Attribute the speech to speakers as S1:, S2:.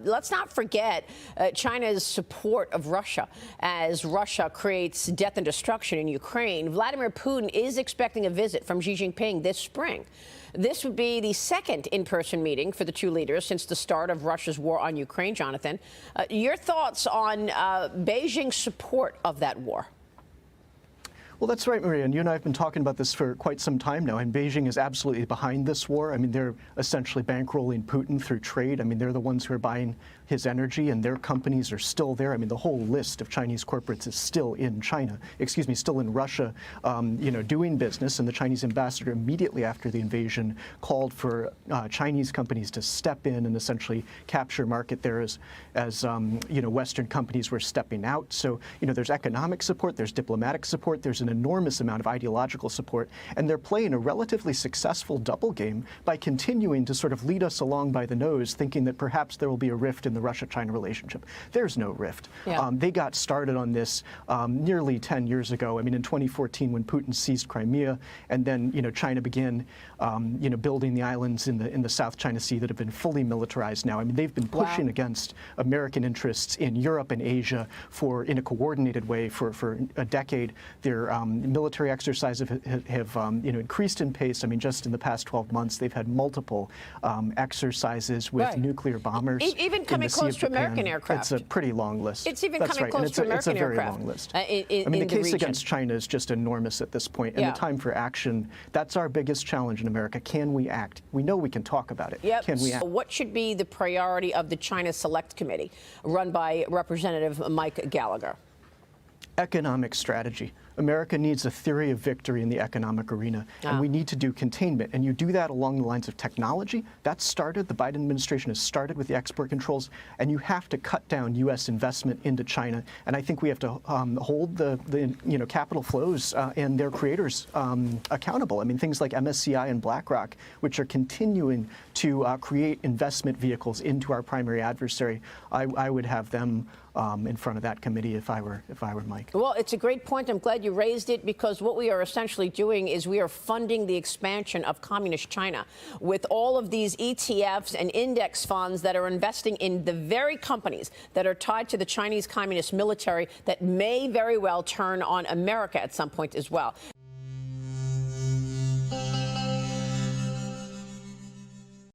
S1: let's not forget China's support of Russia as Russia creates death and destruction in Ukraine. Vladimir Putin is expecting a visit from Xi Jinping this spring. This would be the second in-person meeting for the two leaders since the start of Russia's war on Ukraine, Jonathan. Your thoughts on Beijing's support of that war?
S2: Well, that's right, Maria, and you and I have been talking about this for quite some time now, and Beijing is absolutely behind this war. I mean, they're essentially bankrolling Putin through trade. I mean, they're the ones who are buying his energy, and their companies are still there. I mean, the whole list of Chinese corporates is still in China, still in Russia, doing business, and the Chinese ambassador immediately after the invasion called for Chinese companies to step in and essentially capture market there as Western companies were stepping out. So, there's economic support, there's diplomatic support, there's an enormous amount of ideological support, and they're playing a relatively successful double game by continuing to sort of lead us along by the nose, thinking that perhaps there will be a rift in the Russia-China relationship. There's no rift. Yeah. They got started on this nearly 10 years ago. I mean, in 2014, when Putin seized Crimea, and then China began building the islands in the South China Sea that have been fully militarized now. I mean, they've been pushing against American interests in Europe and Asia in a coordinated way for a decade. Their military exercises have increased in pace. I mean, just in the past 12 months, they've had multiple exercises with nuclear bombers.
S1: Even coming close to American aircraft.
S2: It's a pretty long list.
S1: It's even coming close to American aircraft.
S2: It's a very long list. I mean, the case against China is just enormous at this point, and the time for action, that's our biggest challenge in America. Can we act? We know we can talk about it.
S1: Yep.
S2: Can we act?
S1: So what should be the priority of the China Select Committee run by Representative Mike Gallagher?
S2: Economic strategy. America needs a theory of victory in the economic arena, and we need to do containment. And you do that along the lines of technology. That's started. The Biden administration has started with the export controls, and you have to cut down U.S. investment into China. And I think we have to hold the capital flows and their creators accountable. I mean, things like MSCI and BlackRock, which are continuing to create investment vehicles into our primary adversary. I would have them in front of that committee if I were Mike.
S1: Well, it's a great point. I'm glad you raised it, because what we are essentially doing is we are funding the expansion of communist China with all of these ETFs and index funds that are investing in the very companies that are tied to the Chinese Communist military that may very well turn on America at some point as well.